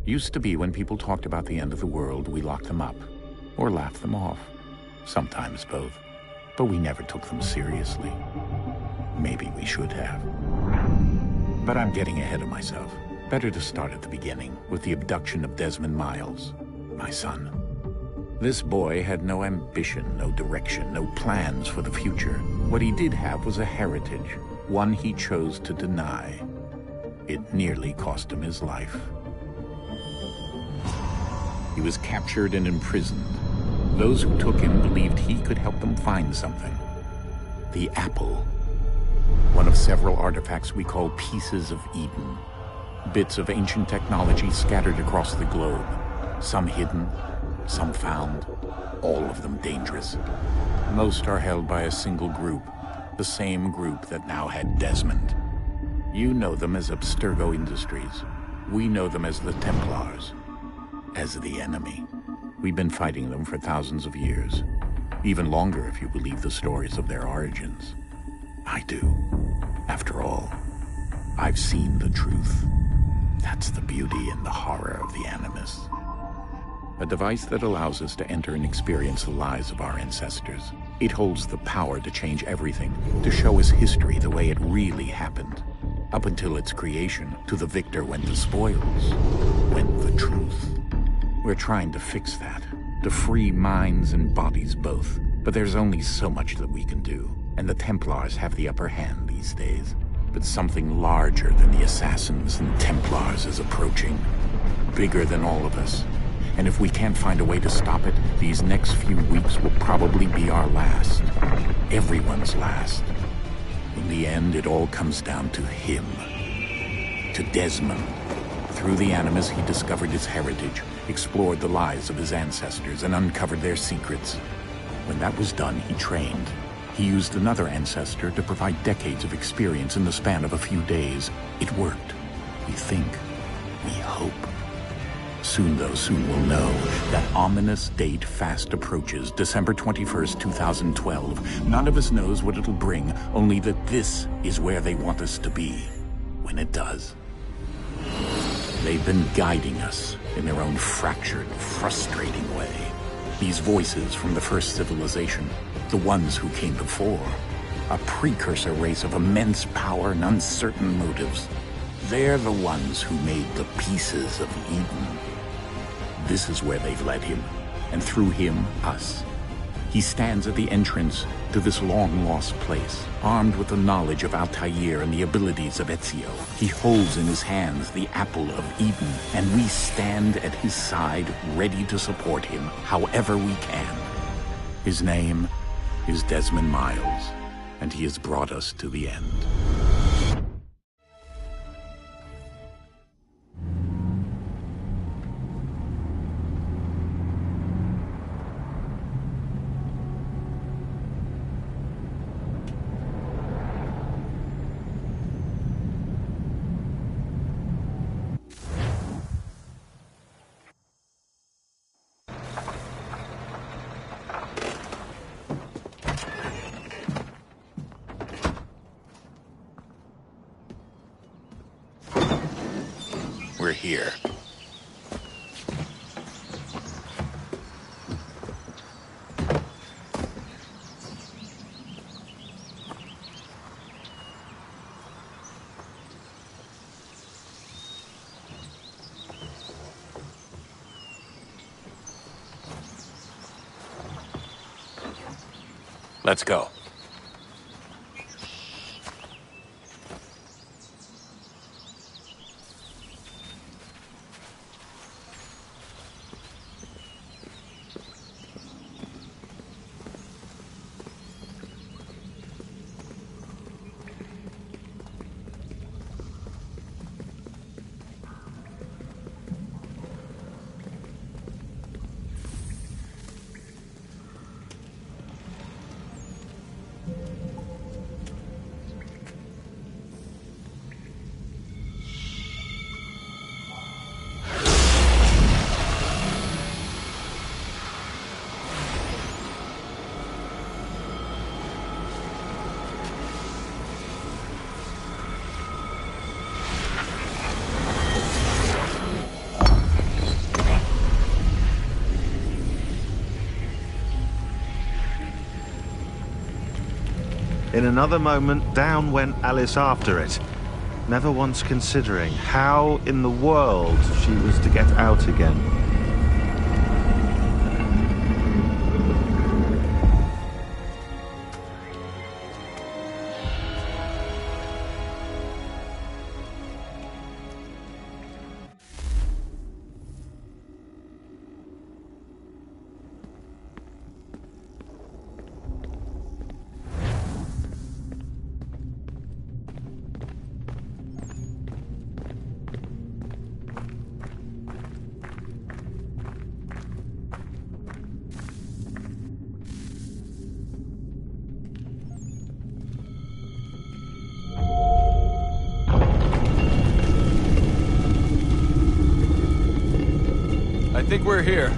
Used to be when people talked about the end of the world, we locked them up, or laughed them off. Sometimes both. But we never took them seriously. Maybe we should have. But I'm getting ahead of myself. Better to start at the beginning, with the abduction of Desmond Miles, my son. This boy had no ambition, no direction, no plans for the future. What he did have was a heritage, one he chose to deny. It nearly cost him his life. He was captured and imprisoned. Those who took him believed he could help them find something. The apple. One of several artifacts we call pieces of Eden. Bits of ancient technology scattered across the globe. Some hidden, some found, all of them dangerous. Most are held by a single group, the same group that now had Desmond. You know them as Abstergo Industries. We know them as the Templars. As the enemy. We've been fighting them for thousands of years. Even longer if you believe the stories of their origins. I do. After all, I've seen the truth. That's the beauty and the horror of the Animus. A device that allows us to enter and experience the lives of our ancestors. It holds the power to change everything, to show us history the way it really happened. Up until its creation, to the victor went the spoils, went the truth. We're trying to fix that, to free minds and bodies both. But there's only so much that we can do, and the Templars have the upper hand these days. But something larger than the Assassins and Templars is approaching, bigger than all of us. And if we can't find a way to stop it, these next few weeks will probably be our last. Everyone's last. In the end, it all comes down to him. To Desmond. Through the Animus, he discovered his heritage, explored the lives of his ancestors, and uncovered their secrets. When that was done, he trained. He used another ancestor to provide decades of experience in the span of a few days. It worked. We think. We hope. Soon, though, soon we'll know. That ominous date fast approaches, December 21st, 2012. None of us knows what it'll bring, only that this is where they want us to be. When it does. They've been guiding us in their own fractured, frustrating way. These voices from the first civilization, the ones who came before, a precursor race of immense power and uncertain motives. They're the ones who made the pieces of Eden. This is where they've led him, and through him, us. He stands at the entrance to this long-lost place, armed with the knowledge of Altair and the abilities of Ezio. He holds in his hands the apple of Eden, and we stand at his side, ready to support him however we can. His name is Desmond Miles, and he has brought us to the end. We're here. Let's go. In another moment, down went Alice after it, never once considering how in the world she was to get out again. I think we're here.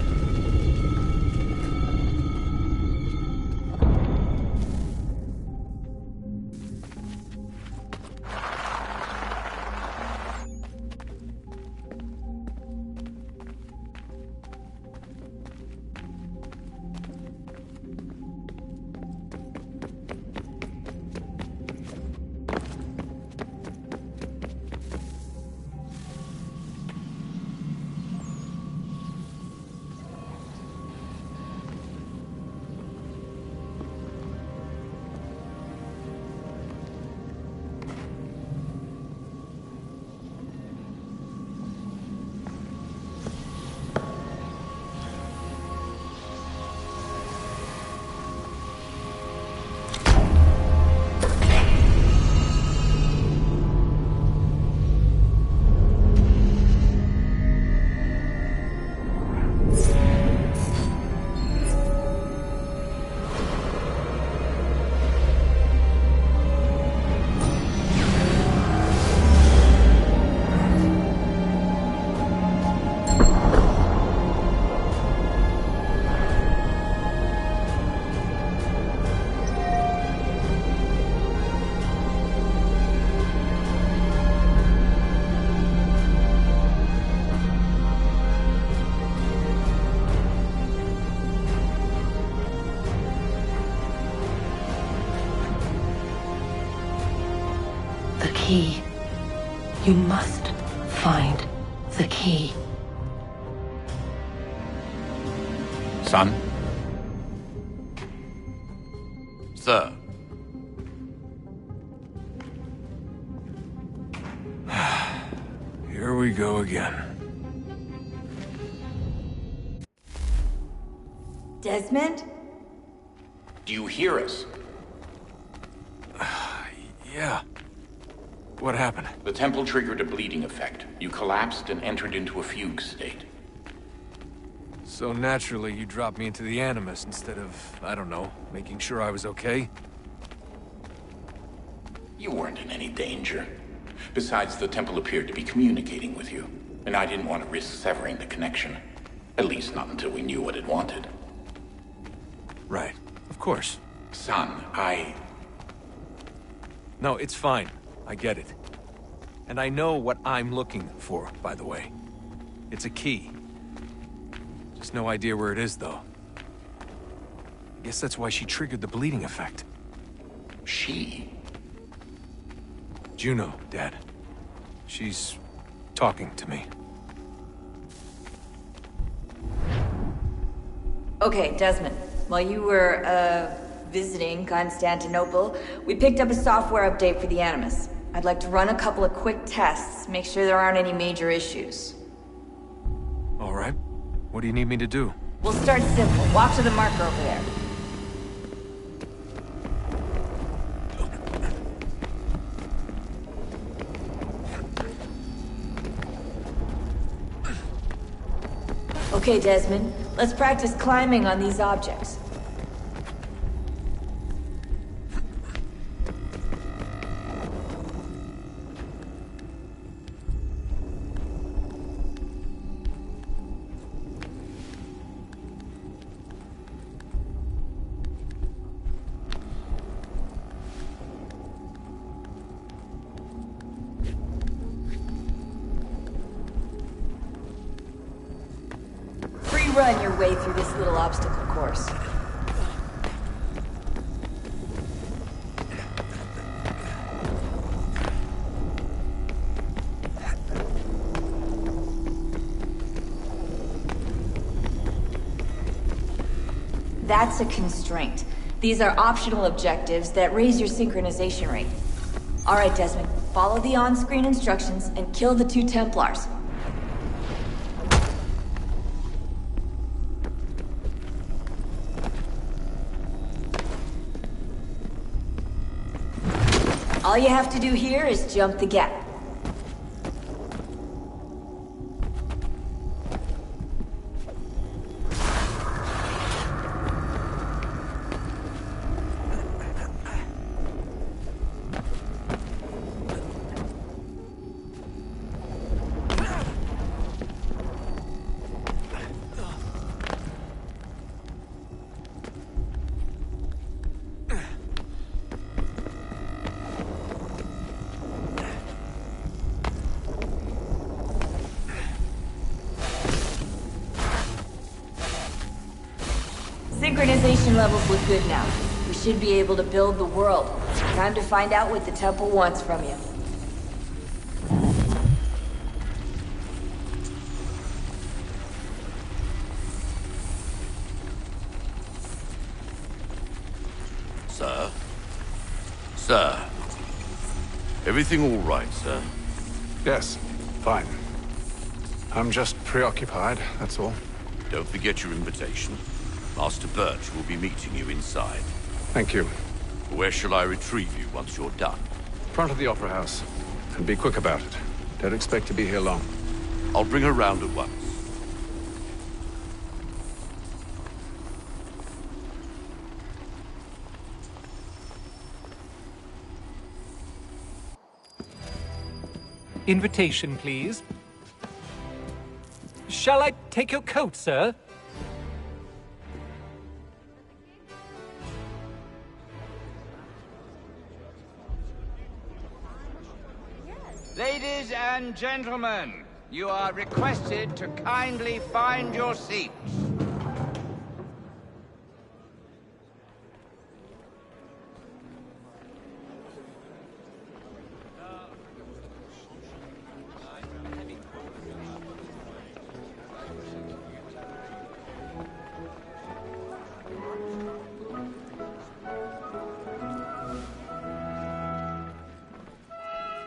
The key. You must find the key. Son? Sir. Here we go again. Desmond? Do you hear us? Yeah. What happened? The temple triggered a bleeding effect. You collapsed and entered into a fugue state. So naturally, you dropped me into the Animus instead of, I don't know, making sure I was okay? You weren't in any danger. Besides, the temple appeared to be communicating with you, and I didn't want to risk severing the connection. At least not until we knew what it wanted. Right. Of course. Son, No, it's fine. I get it. And I know what I'm looking for, by the way. It's a key. Just no idea where it is, though. I guess that's why she triggered the bleeding effect. She? Juno, Dad. She's talking to me. Okay, Desmond. While you were, visiting Constantinople, we picked up a software update for the Animus. I'd like to run a couple of quick tests, make sure there aren't any major issues. All right. What do you need me to do? We'll start simple. Walk to the marker over there. Okay, Desmond. Let's practice climbing on these objects. Run your way through this little obstacle course. That's a constraint. These are optional objectives that raise your synchronization rate. Alright, Desmond. Follow the on-screen instructions and kill the 2 Templars. All you have to do here is jump the gap. Synchronization levels look good now. We should be able to build the world. Time to find out what the temple wants from you. Sir? Sir? Everything all right, sir? Yes, fine. I'm just preoccupied, that's all. Don't forget your invitation. Master Birch will be meeting you inside. Thank you. Where shall I retrieve you once you're done? Front of the Opera House. And be quick about it. Don't expect to be here long. I'll bring her round at once. Invitation, please. Shall I take your coat, sir? Ladies and gentlemen, you are requested to kindly find your seats.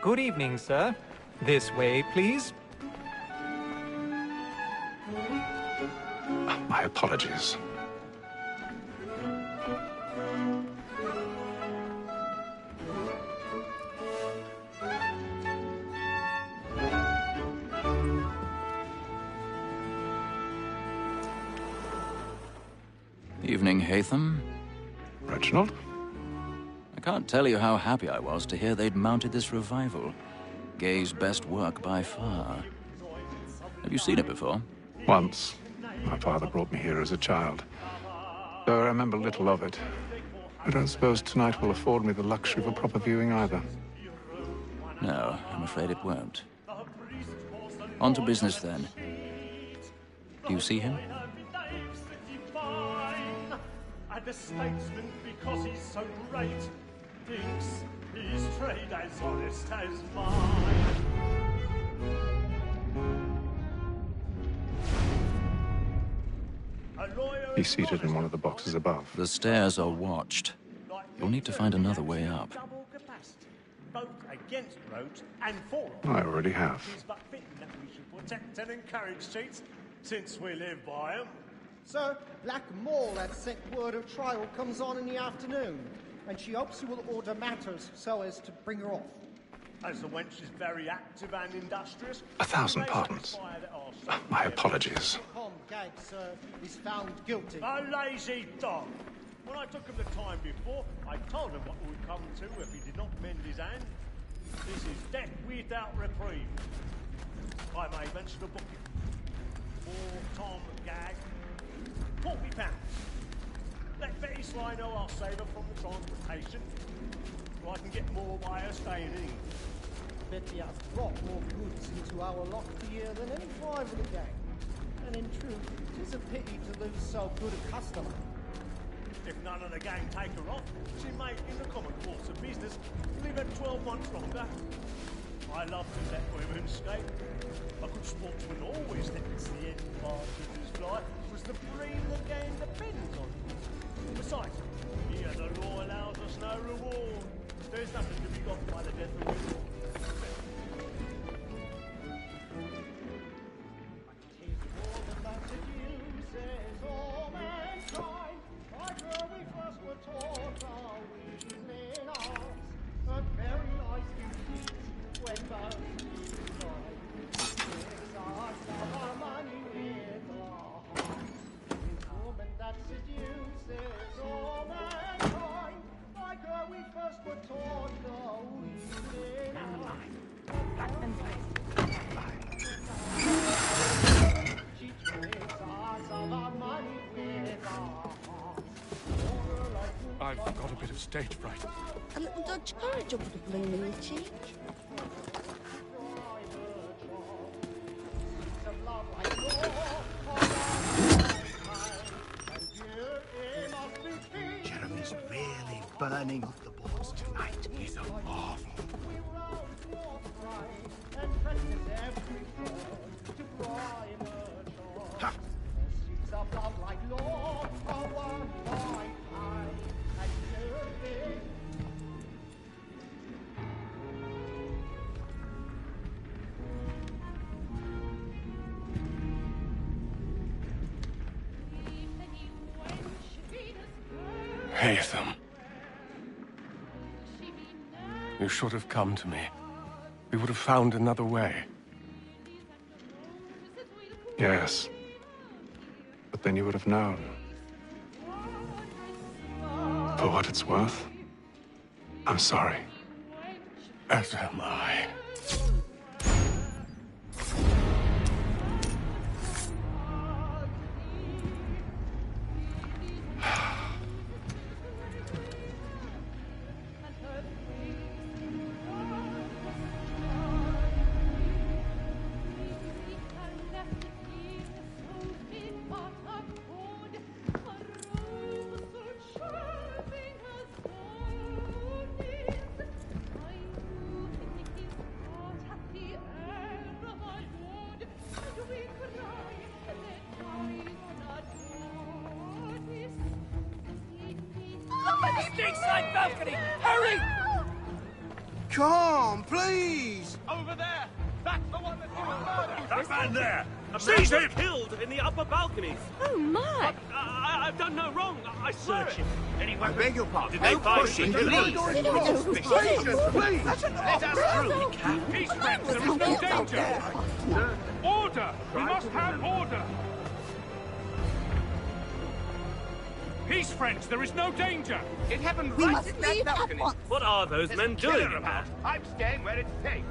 Good evening, sir. This way, please. My apologies. Evening, Hatham. Reginald? I can't tell you how happy I was to hear they'd mounted this revival. Gay's best work by far. Have you seen it before? Once. My father brought me here as a child. Though I remember little of it. I don't suppose tonight will afford me the luxury of a proper viewing either. No, I'm afraid it won't. On to business then. Do you see him? And a statesman because he's so great thinks his trade as honest as mine. He's seated in one of the boxes above. The stairs are watched. You'll need to find another way up. Both against roads and for I already have. It is but fitting that we should protect and encourage cheats since we live by them. Sir, Black Mall had sent word of trial comes on in the afternoon, and she hopes you will order matters so as to bring her off. As the wench is very active and industrious... 1,000 pardons. My apologies. Tom Gag, sir, is found guilty. A lazy dog! When I took him the time before, I told him what would come to if he did not mend his hand. This is death without reprieve. I may venture to book him. For Tom Gag, £40. Let Betty Sly know I'll save her from the transportation, so I can get more by her staying in England. Betty has brought more goods into our lot here than any five of the gang. And in truth, it is a pity to lose so good a customer. If none of the gang take her off, she may, in the common course of business, live at 12 months longer. I love to let women skate. A good sportsman always thinks the end part of his life was the bream the game depends on. Besides, here the law allows us no reward. There's nothing to be got by the death of you. I've got a bit of stage fright. A little Dutch courage will put a bloom in your cheek. Jeremy's really burning up the boards tonight. He's a marvel. Ha! Haytham. You should have come to me. We would have found another way. Yes. But then you would have known. For what it's worth, I'm sorry. As am I. Stateside balcony! Hurry! Come, please! Over there! That's the one that's been murdered! That man there! A Seize man him! Killed in the upper balconies! Oh, my! I've done no wrong. I swear it. I beg your pardon. Did they find push it, him? please? Please! Let us through. Peace, friends, there is no danger! Order! We must have order! Peace, friends, there is no danger! It happened We right must in that leave at balcony. once. What are those There's men a killer doing? about. I'm staying where it's safe.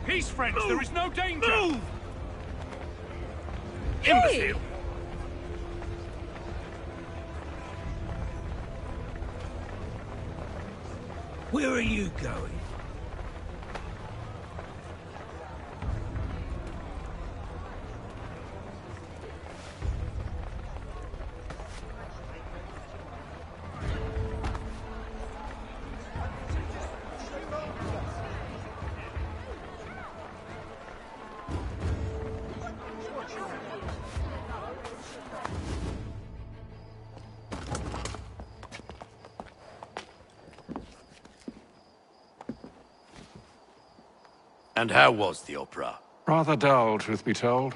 Peace, friends, there is no danger! Move! Hey! Imbecile! Where are you going? And how was the opera? Rather dull, truth be told.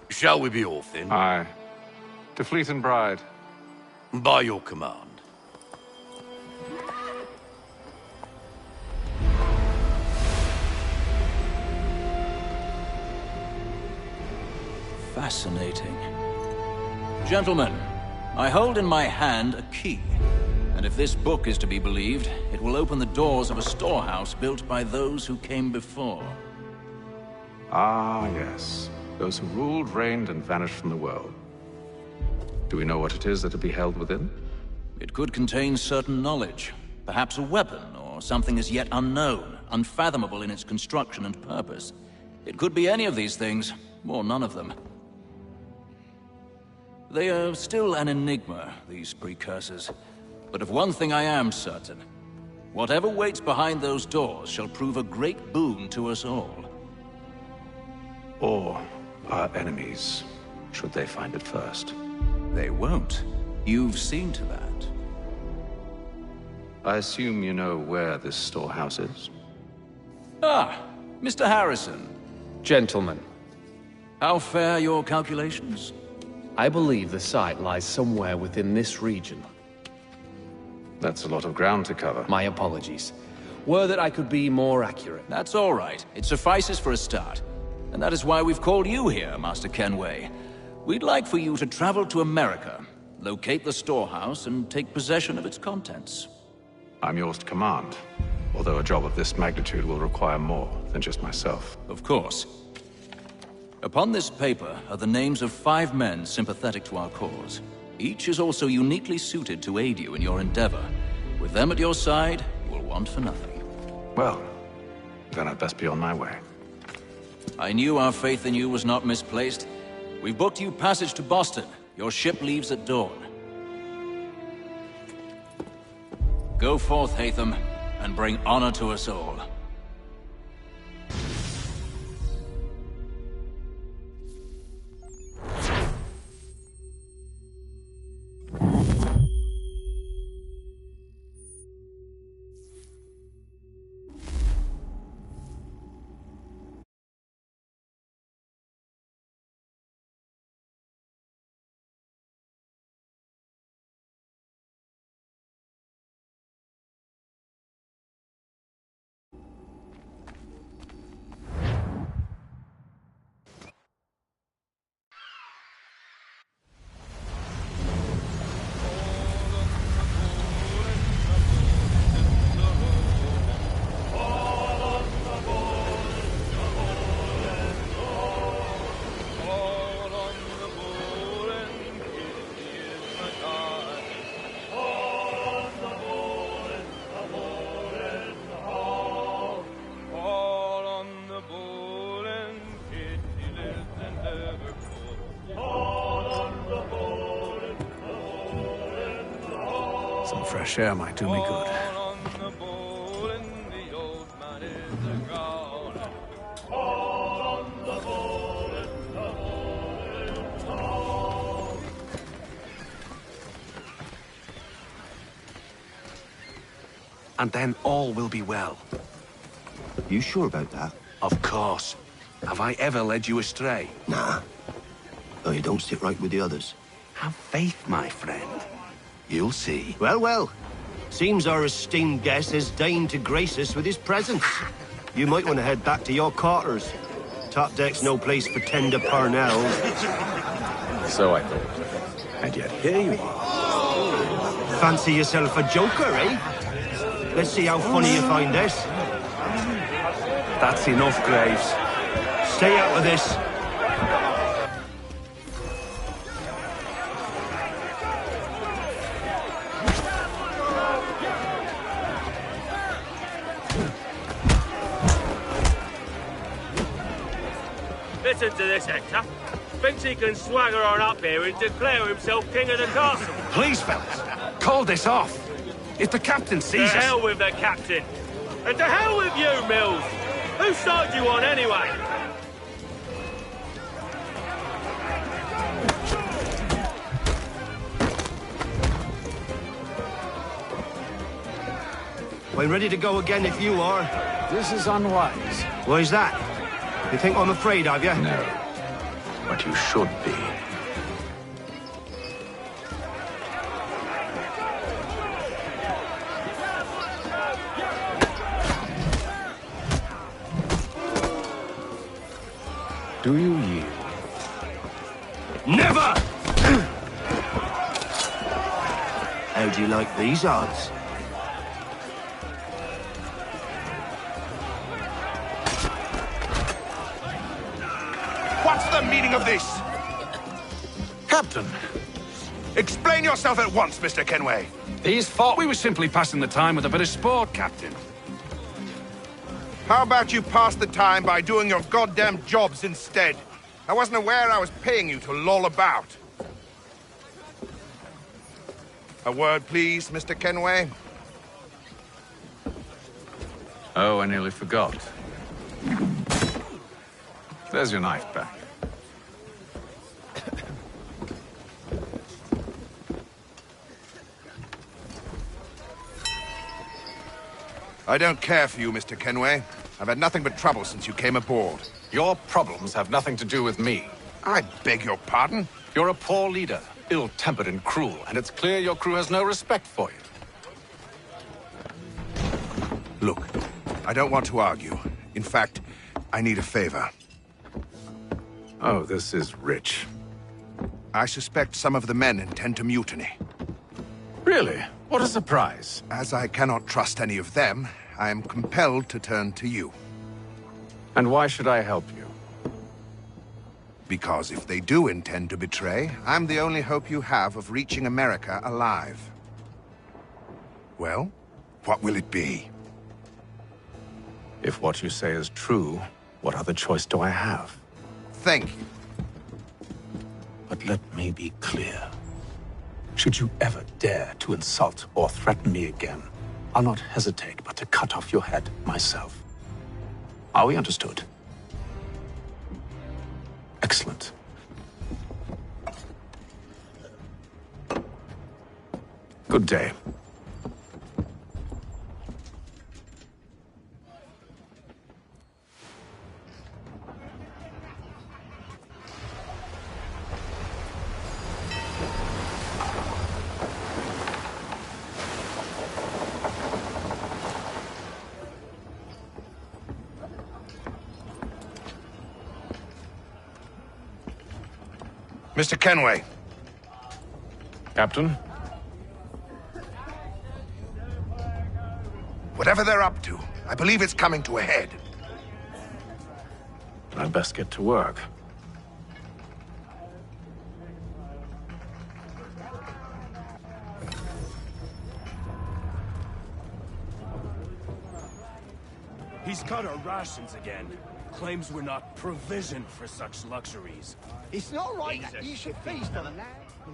Shall we be off then? Aye. To Fleet and Bride. By your command. Fascinating. Gentlemen, I hold in my hand a key. And if this book is to be believed, it will open the doors of a storehouse built by those who came before. Ah, yes. Those who ruled, reigned, and vanished from the world. Do we know what it is that will be held within? It could contain certain knowledge. Perhaps a weapon, or something as yet unknown, unfathomable in its construction and purpose. It could be any of these things, or none of them. They are still an enigma, these precursors. But of one thing I am certain. Whatever waits behind those doors shall prove a great boon to us all. Or our enemies, should they find it first. They won't. You've seen to that. I assume you know where this storehouse is? Ah, Mr. Harrison. Gentlemen. How fare your calculations? I believe the site lies somewhere within this region. That's a lot of ground to cover. My apologies. Were that I could be more accurate. That's all right. It suffices for a start. And that is why we've called you here, Master Kenway. We'd like for you to travel to America, locate the storehouse, and take possession of its contents. I'm yours to command, although a job of this magnitude will require more than just myself. Of course. Upon this paper are the names of 5 men sympathetic to our cause. Each is also uniquely suited to aid you in your endeavor. With them at your side, you will want for nothing. Well, then I'd best be on my way. I knew our faith in you was not misplaced. We've booked you passage to Boston. Your ship leaves at dawn. Go forth, Hatham, and bring honor to us all. Some fresh air might do me good. And then all will be well. You sure about that? Of course. Have I ever led you astray? Nah. Though you don't sit right with the others. Have faith, my friend. You'll see. Well, well. Seems our esteemed guest has deigned to grace us with his presence. You might want to head back to your quarters. Top deck's no place for tender parnells. So I thought. And yet here you are. Fancy yourself a joker, eh? Let's see how funny you find this. That's enough, Graves. Stay out of this. Listen to this, Hector. Thinks he can swagger on up here and declare himself king of the castle. Please, fellas, call this off. If the captain sees us... To hell with the captain. And to hell with you, Mills. Whose side you on, anyway? I'm ready to go again if you are. This is unwise. Why's that? You think I'm afraid of you? No. But you should be. Do you yield? Never! How do you like these odds? What's the meaning of this? Captain! Explain yourself at once, Mr. Kenway. These thought we were simply passing the time with a bit of sport, Captain. How about you pass the time by doing your goddamn jobs instead? I wasn't aware I was paying you to loll about. A word, please, Mr. Kenway. Oh, I nearly forgot. There's your knife back. I don't care for you, Mr. Kenway. I've had nothing but trouble since you came aboard. Your problems have nothing to do with me. I beg your pardon? You're a poor leader, ill-tempered and cruel, and it's clear your crew has no respect for you. Look, I don't want to argue. In fact, I need a favor. Oh, this is rich. I suspect some of the men intend to mutiny. Really? What a surprise. As I cannot trust any of them, I am compelled to turn to you. And why should I help you? Because if they do intend to betray, I'm the only hope you have of reaching America alive. Well, what will it be? If what you say is true, what other choice do I have? Thank you. But let me be clear. Should you ever dare to insult or threaten me again, I'll not hesitate but to cut off your head myself. Are we understood? Excellent. Good day. Mr. Kenway. Captain? Whatever they're up to, I believe it's coming to a head. I'd best get to work. He's cut our rations again. Claims we're not provisioned for such luxuries. It's not right that you should feast on land,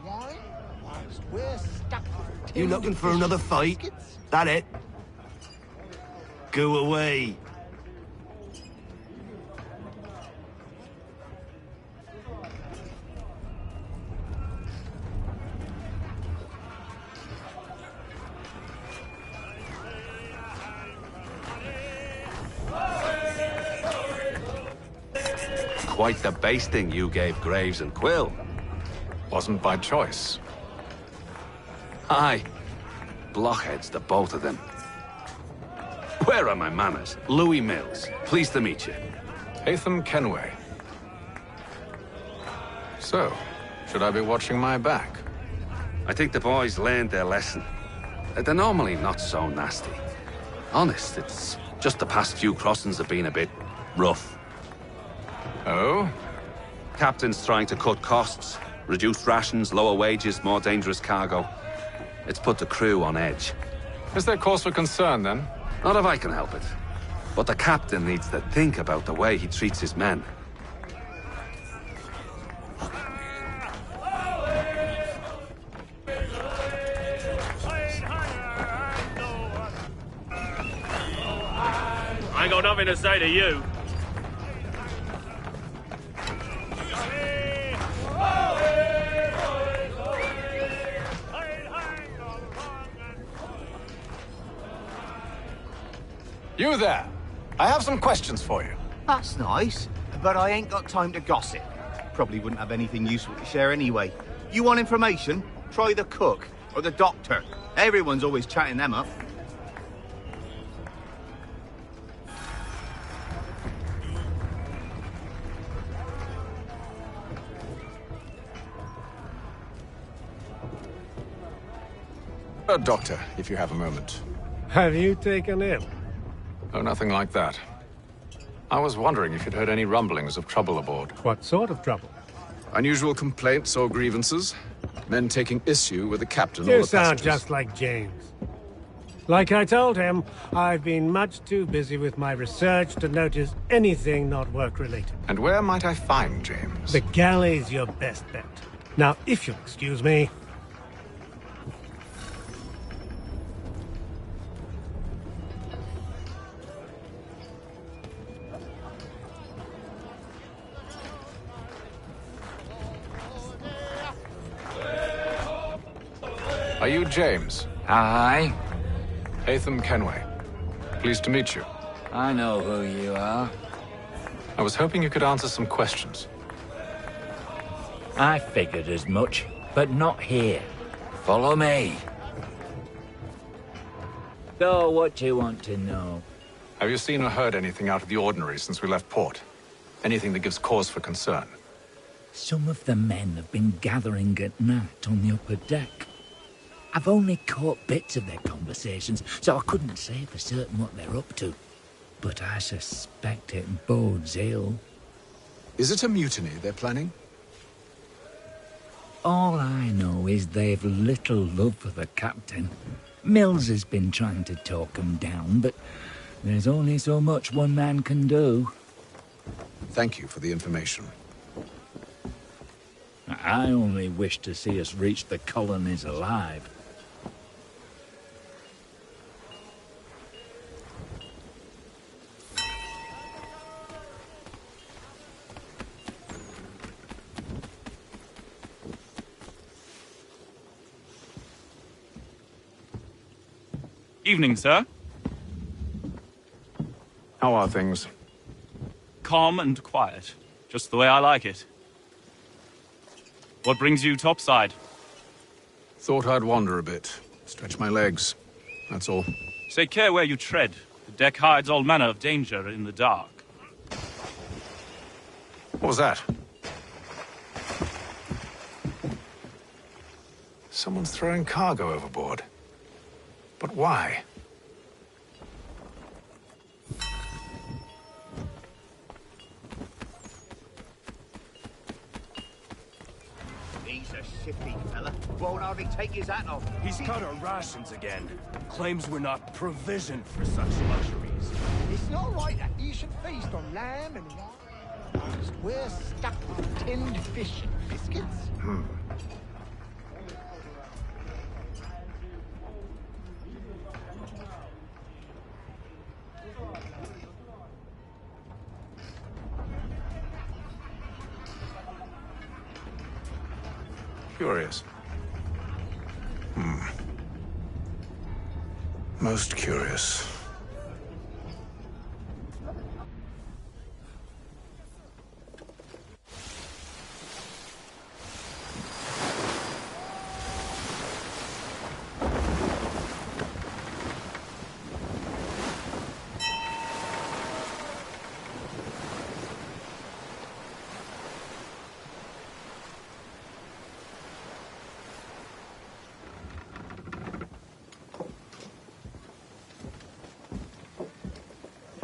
wine, whilst we're stuck with You looking for another fight? That it? Go away. Quite the basting you gave Graves and Quill. Wasn't by choice. Aye. Blockheads, the both of them. Where are my manners? Louis Mills. Pleased to meet you. Hatham Kenway. So, should I be watching my back? I think the boys learned their lesson. They're normally not so nasty. Honest, it's just the past few crossings have been a bit rough. Oh? Captain's trying to cut costs. Reduced rations, lower wages, more dangerous cargo. It's put the crew on edge. Is there cause for concern, then? Not if I can help it. But the captain needs to think about the way he treats his men. I ain't got nothing to say to you. You there. I have some questions for you. That's nice, but I ain't got time to gossip. Probably wouldn't have anything useful to share anyway. You want information? Try the cook or the doctor. Everyone's always chatting them up. A doctor, if you have a moment. Have you taken ill? Oh, nothing like that. I was wondering if you'd heard any rumblings of trouble aboard. What sort of trouble? Unusual complaints or grievances? Men taking issue with the captain or You the sound passengers? just like James. Like I told him, I've been much too busy with my research to notice anything not work-related. And where might I find James? The galley's your best bet. Now, if you'll excuse me... Are you James? Aye. Haytham Kenway. Pleased to meet you. I know who you are. I was hoping you could answer some questions. I figured as much, but not here. Follow me. So, what do you want to know? Have you seen or heard anything out of the ordinary since we left port? Anything that gives cause for concern? Some of the men have been gathering at night on the upper deck. I've only caught bits of their conversations, so I couldn't say for certain what they're up to. But I suspect it bodes ill. Is it a mutiny they're planning? All I know is they've little love for the captain. Mills has been trying to talk 'em down, but there's only so much one man can do. Thank you for the information. I only wish to see us reach the colonies alive. Evening, sir. How are things? Calm and quiet. Just the way I like it. What brings you topside? Thought I'd wander a bit. Stretch my legs. That's all. Take care where you tread. The deck hides all manner of danger in the dark. What was that? Someone's throwing cargo overboard. But why? He's a shifty fella. Won't hardly take his hat off. He's cut our rations again. Claims we're not provisioned for such luxuries. It's not right that you should feast on lamb and wine. Whilst we're stuck on tinned fish and biscuits. Curious. Most curious.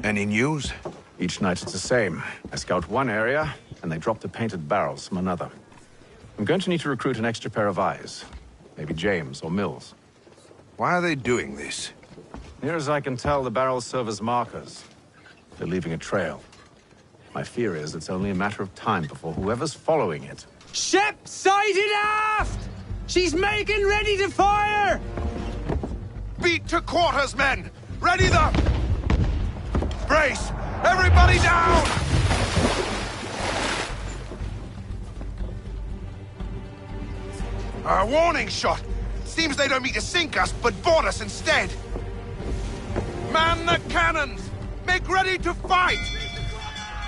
Any news? Each night it's the same. I scout one area, and they drop the painted barrels from another. I'm going to need to recruit an extra pair of eyes. Maybe James or Mills. Why are they doing this? Near as I can tell, the barrels serve as markers. They're leaving a trail. My fear is it's only a matter of time before whoever's following it... Ship sighted aft! She's making ready to fire! Beat to quarters, men! Ready the... Brace! Everybody down! A warning shot! Seems they don't mean to sink us, but board us instead! Man the cannons! Make ready to fight!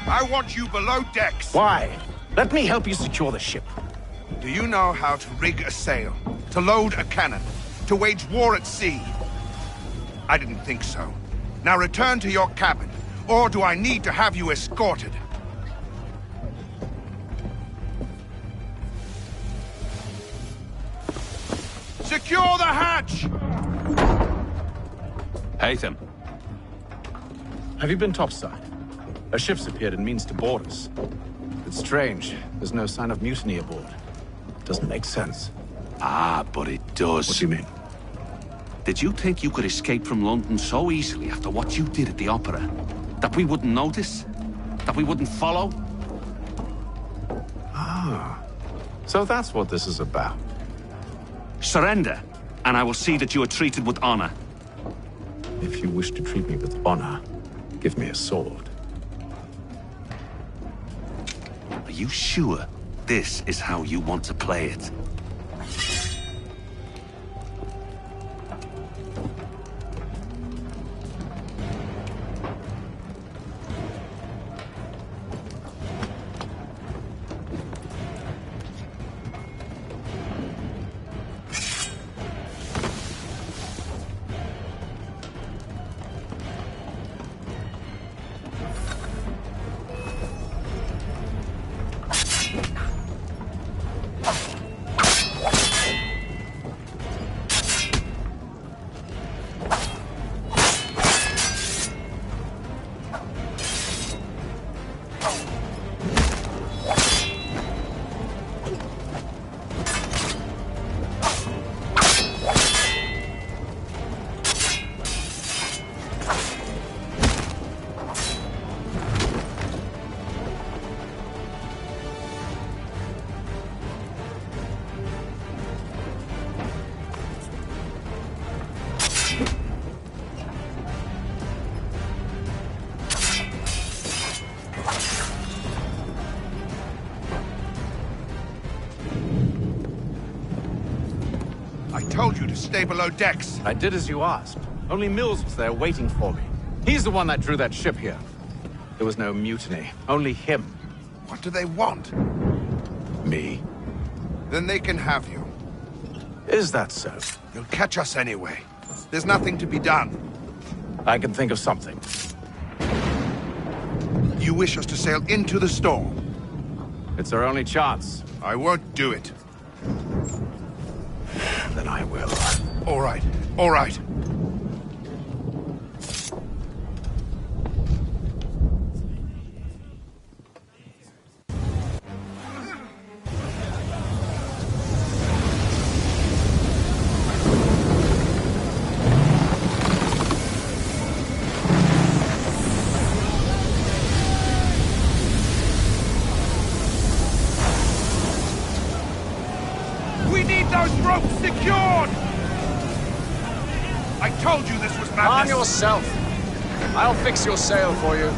I want you below decks! Why? Let me help you secure the ship. Do you know how to rig a sail? To load a cannon? To wage war at sea? I didn't think so. Now return to your cabin, or do I need to have you escorted? Secure the hatch! Haytham. Have you been topside? A ship's appeared and means to board us. It's strange. There's no sign of mutiny aboard. Doesn't make sense. Ah, but it does. What do you mean? Did you think you could escape from London so easily after what you did at the opera? That we wouldn't notice? That we wouldn't follow? Ah. So that's what this is about. Surrender, and I will see that you are treated with honor. If you wish to treat me with honor, give me a sword. Are you sure this is how you want to play it? told you to stay below decks. I did as you asked. Only Mills was there waiting for me. He's the one that drew that ship here. There was no mutiny, only him. What do they want? Me? Then they can have you. Is that so? You'll catch us anyway. There's nothing to be done. I can think of something. You wish us to sail into the storm? It's our only chance. I won't do it. Then I will. All right, all right. We need those ropes secured! I told you this was madness! Arm yourself! I'll fix your sail for you.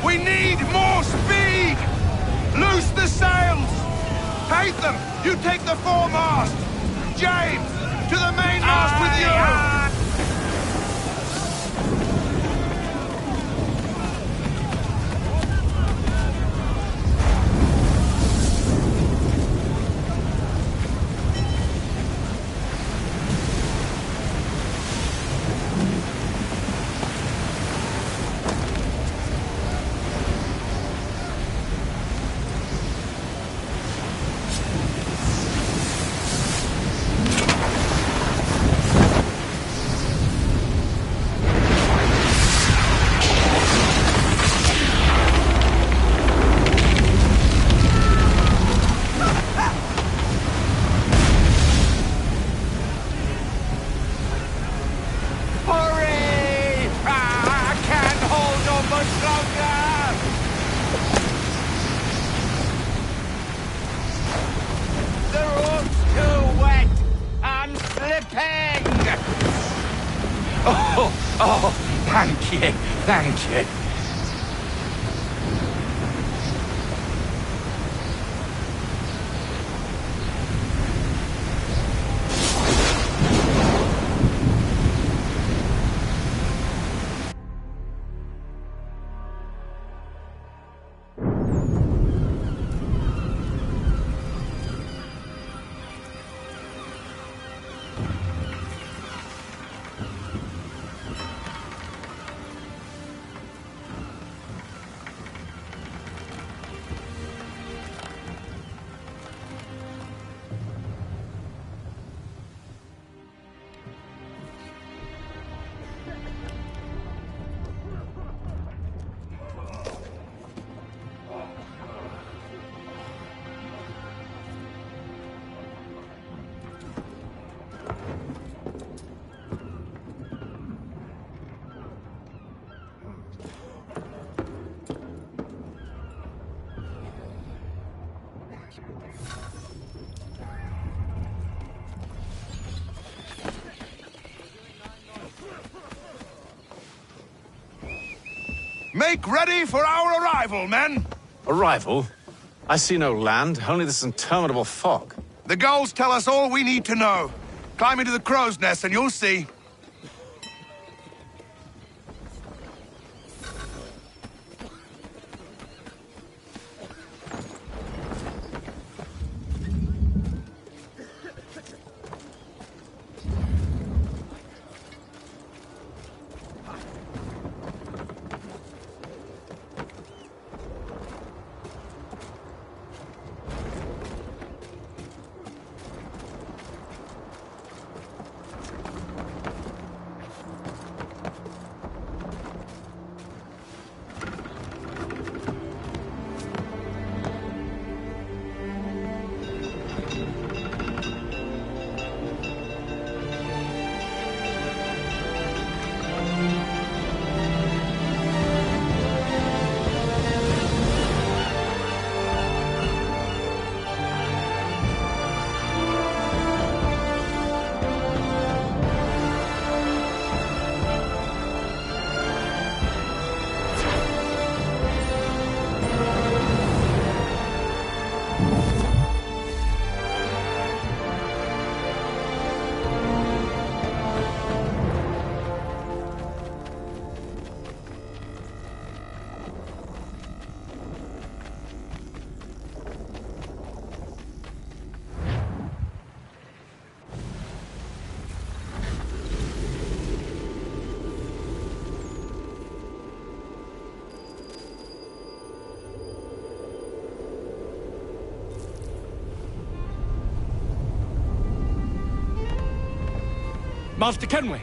We need more speed! Loose the sails! Paint them! You take the foremast! James, to the mainmast with you! Oh, thank you, thank you. Make ready for our arrival, men! Arrival? I see no land, only this interminable fog. The gulls tell us all we need to know. Climb into the crow's nest and you'll see. Master Kenway!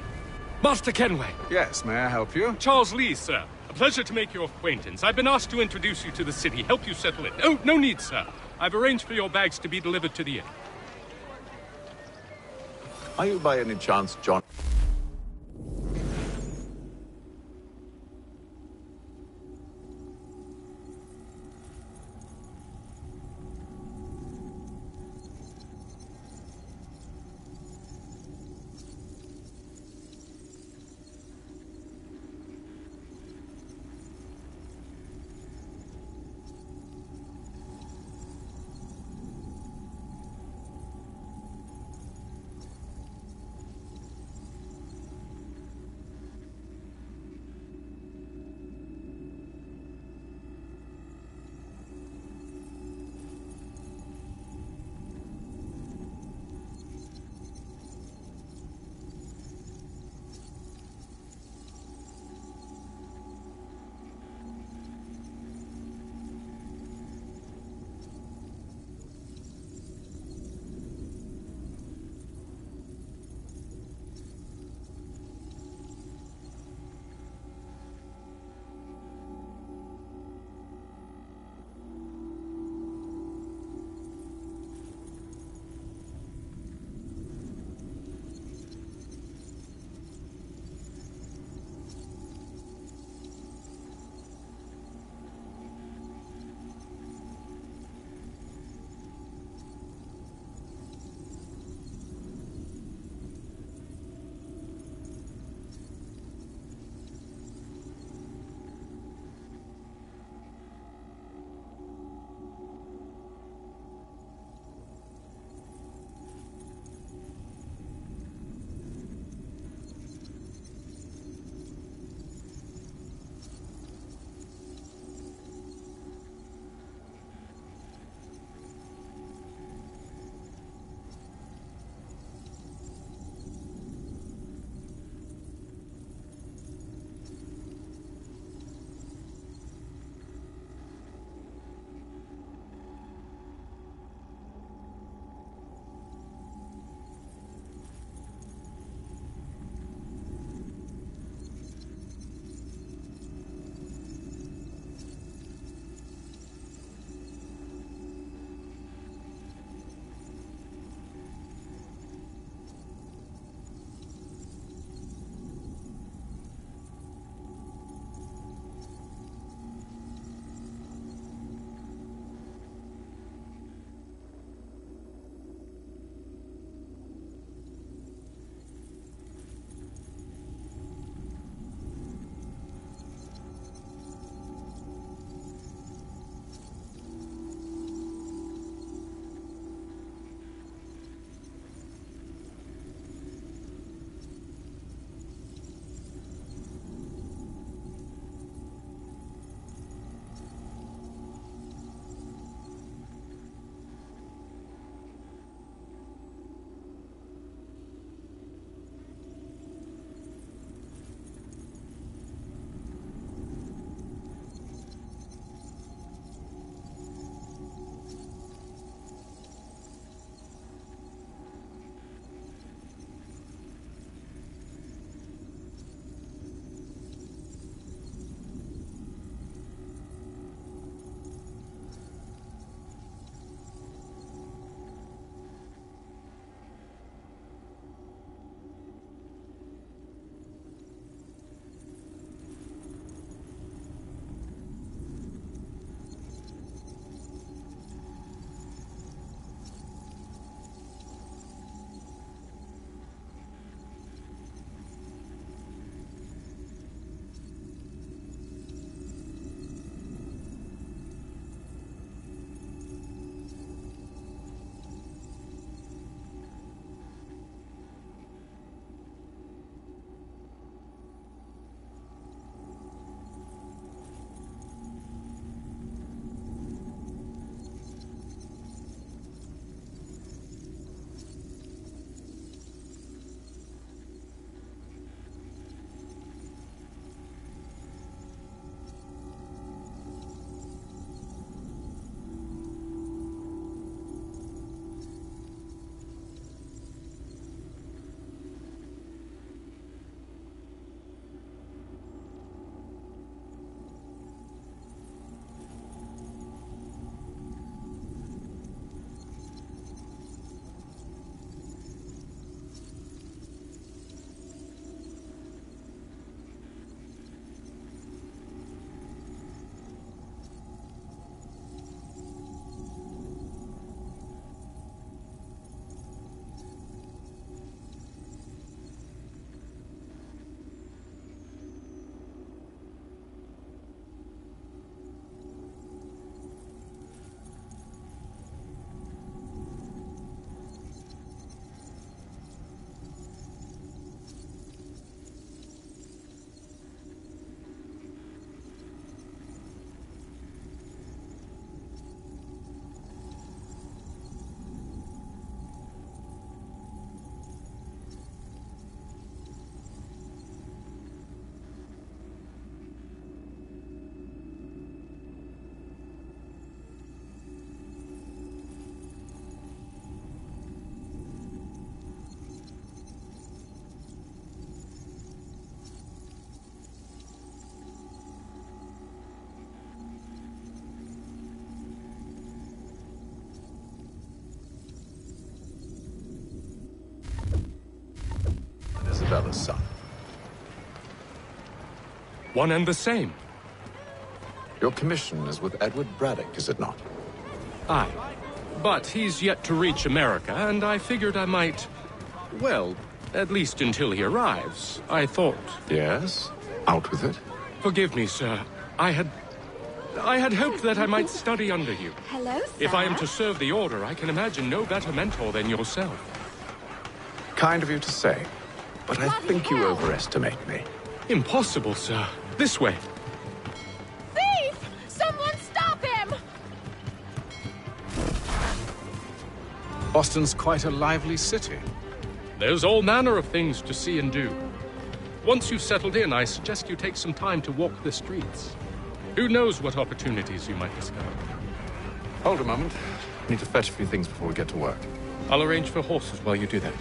Master Kenway! Yes, may I help you? Charles Lee, sir. A pleasure to make your acquaintance. I've been asked to introduce you to the city, help you settle it. Oh, no need, sir. I've arranged for your bags to be delivered to the inn. Are you by any chance, John? father's son. One and the same. Your commission is with Edward Braddock, is it not? Aye. But he's yet to reach America, and I figured I might... Well, at least until he arrives, I thought. Yes? Out with it. Forgive me, sir. I had hoped that I might study under you. Hello, sir. If I am to serve the Order, I can imagine no better mentor than yourself. Kind of you to say, but I think you overestimate me. Impossible, sir. This way. Thief! Someone stop him! Boston's quite a lively city. There's all manner of things to see and do. Once you've settled in, I suggest you take some time to walk the streets. Who knows what opportunities you might discover. Hold a moment. I need to fetch a few things before we get to work. I'll arrange for horses while you do that.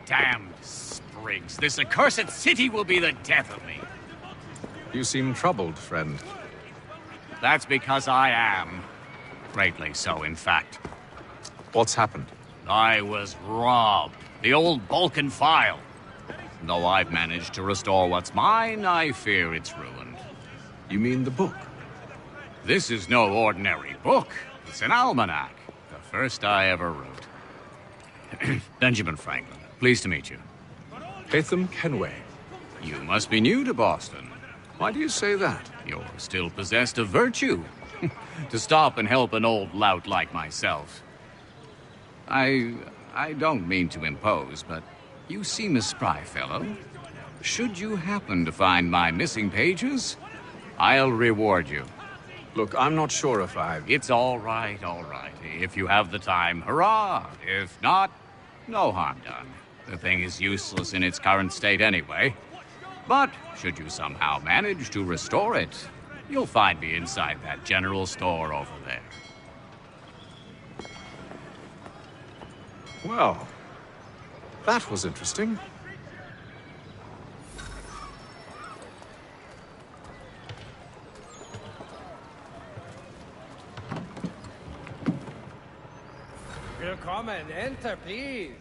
Damned sprigs. This accursed city will be the death of me. You seem troubled, friend. That's because I am. Greatly so, in fact. What's happened? I was robbed. The old Balkan file. Though I've managed to restore what's mine, I fear it's ruined. You mean the book? This is no ordinary book. It's an almanac. The first I ever wrote. Benjamin Franklin. Pleased to meet you. Hatham Kenway. You must be new to Boston. Why do you say that? You're still possessed of virtue. To stop and help an old lout like myself. I don't mean to impose, but you seem a spry fellow. Should you happen to find my missing pages, I'll reward you. Look, I'm not sure if I've... It's all right, all right. If you have the time, hurrah. If not, no harm done. The thing is useless in its current state anyway. But should you somehow manage to restore it, you'll find me inside that general store over there. Well, that was interesting. Willkommen, enter, please.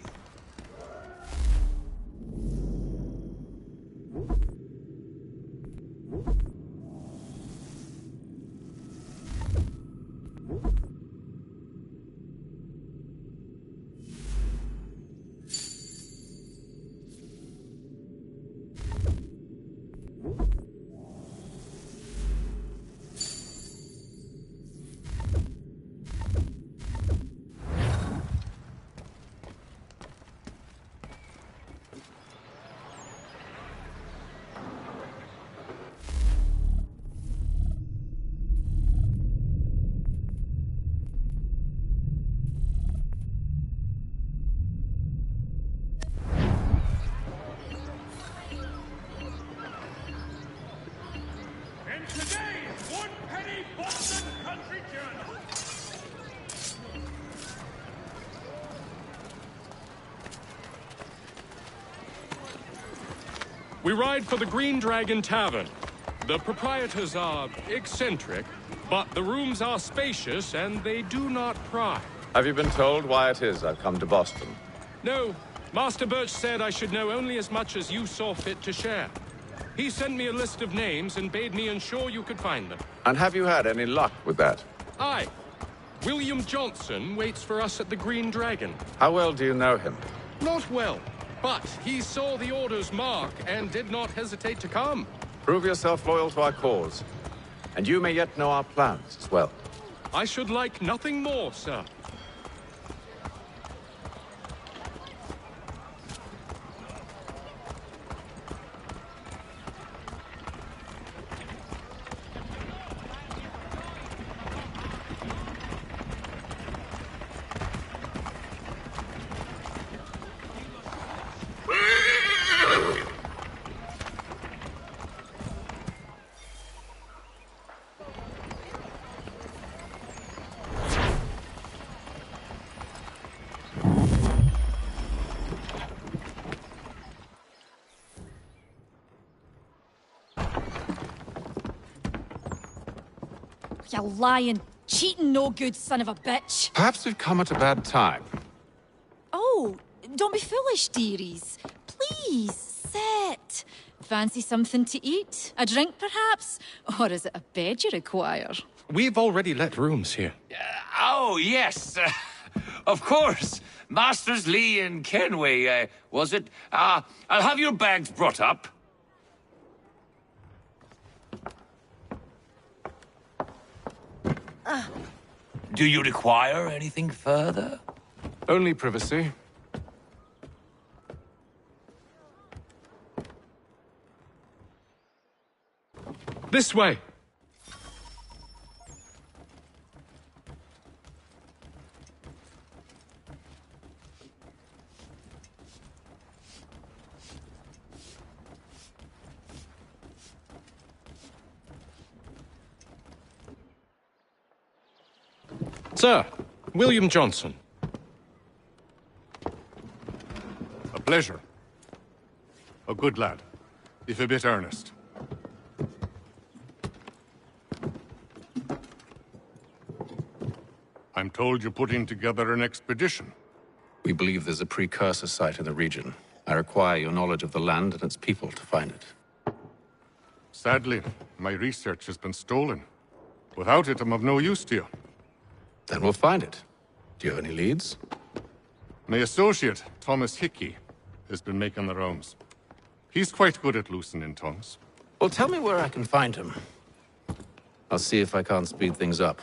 We ride for the Green Dragon Tavern. The proprietors are eccentric, but the rooms are spacious and they do not pry. Have you been told why it is I've come to Boston? No. Master Birch said I should know only as much as you saw fit to share. He sent me a list of names and bade me ensure you could find them. And have you had any luck with that? Aye. William Johnson waits for us at the Green Dragon. How well do you know him? Not well, but he saw the Order's mark and did not hesitate to come. Prove yourself loyal to our cause, and you may yet know our plans as well. I should like nothing more, sir. You lying, cheating, no good son of a bitch. Perhaps we've come at a bad time. Oh, don't be foolish, dearies. Please, sit. Fancy something to eat? A drink, perhaps? Or is it a bed you require? We've already let rooms here. Oh, yes. Of course. Masters Lee and Kenway, was it? I'll have your bags brought up. Do you require anything further? Only privacy. This way. Sir, William Johnson. A pleasure. A good lad, if a bit earnest. I'm told you're putting together an expedition. We believe there's a precursor site in the region. I require your knowledge of the land and its people to find it. Sadly, my research has been stolen. Without it, I'm of no use to you. Then we'll find it. Do you have any leads? My associate, Thomas Hickey, has been making the rounds. He's quite good at loosening tongues. Well, tell me where I can find him. I'll see if I can't speed things up.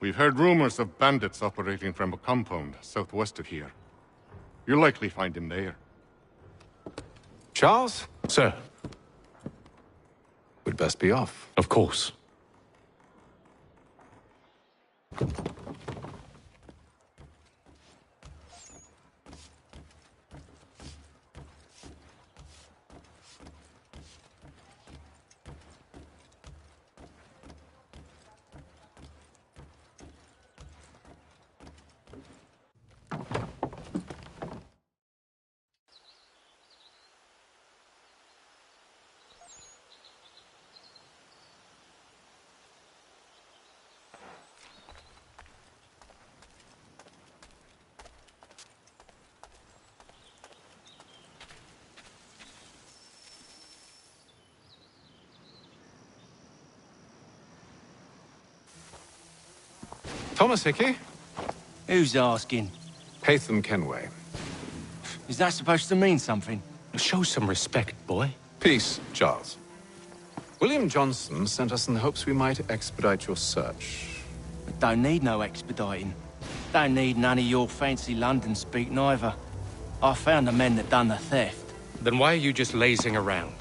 We've heard rumors of bandits operating from a compound southwest of here. You'll likely find him there. Charles? Sir. We'd best be off. Of course. Thomas Hickey? Who's asking? Haytham Kenway. Is that supposed to mean something? Show some respect, boy. Peace, Charles. William Johnson sent us in the hopes we might expedite your search. I don't need no expediting. Don't need none of your fancy London speak neither. I found the men that done the theft. Then why are you just lazing around?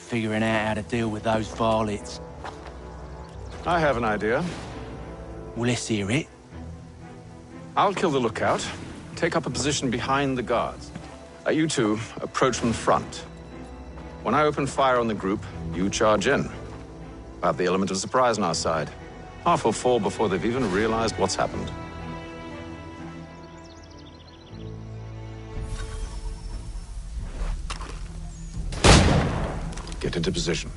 Figuring out how to deal with those varlets. I have an idea. Well, let's hear it. I'll kill the lookout. Take up a position behind the guards. You two approach from the front. When I open fire on the group, you charge in. We'll have the element of surprise on our side. Half will fall before they've even realized what's happened. Get into position.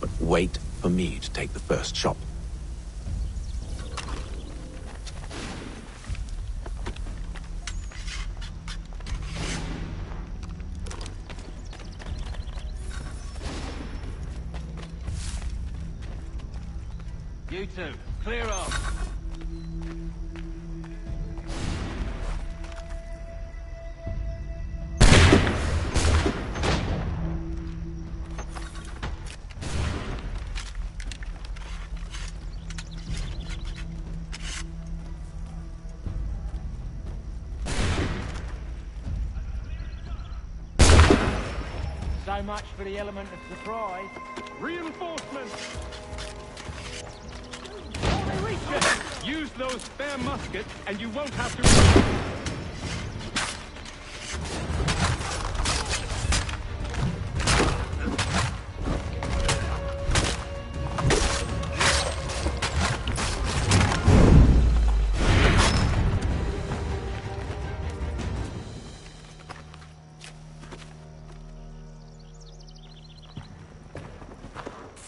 But wait for me to take the first shot. You two, clear off. So much for the element of surprise. Reinforcements! Use those spare muskets, and you won't have to...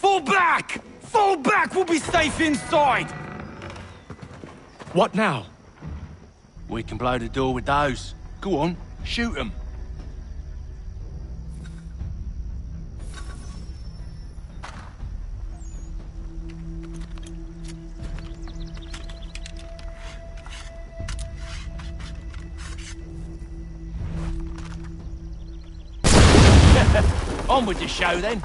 Fall back! Fall back! We'll be safe inside! What now? We can blow the door with those. Go on, shoot them. On with the show, then.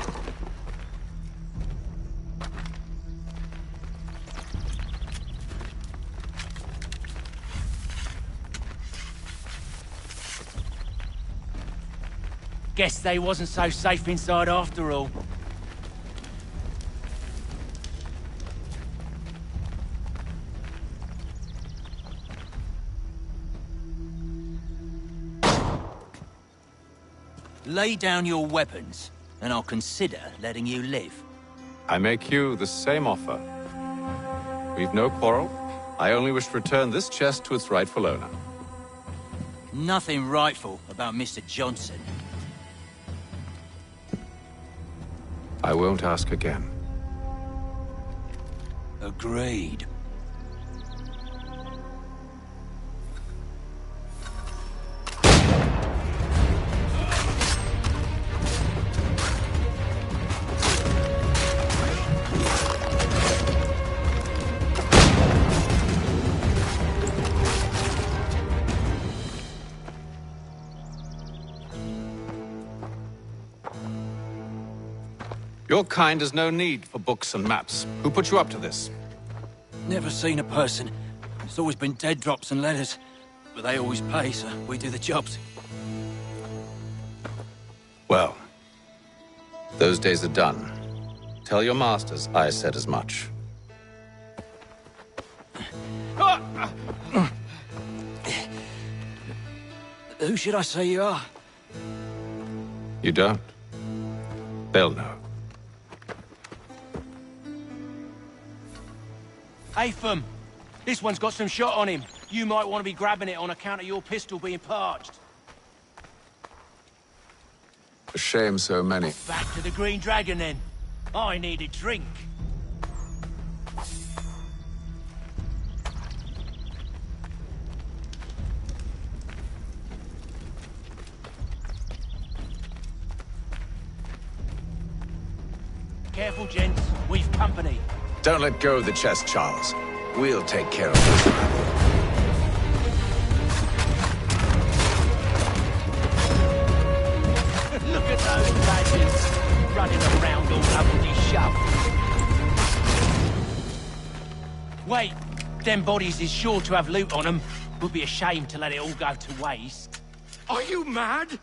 Guess they wasn't so safe inside after all. Lay down your weapons, and I'll consider letting you live. I make you the same offer. We've no quarrel. I only wish to return this chest to its rightful owner. Nothing rightful about Mr. Johnson. I won't ask again. Agreed. Your kind has no need for books and maps. Who put you up to this? Never seen a person. It's always been dead drops and letters. But they always pay, so we do the jobs. Well, those days are done. Tell your masters I said as much. Who should I say you are? You don't? They'll know. Atham, this one's got some shot on him. You might want to be grabbing it on account of your pistol being parched. A shame so many. Back to the Green Dragon, then. I need a drink. Careful, gents. We've company. Don't let go of the chest, Charles. We'll take care of this. Look at those badgers running around all bloody shoved. Wait, them bodies is sure to have loot on them. Would be a shame to let it all go to waste. Are you mad?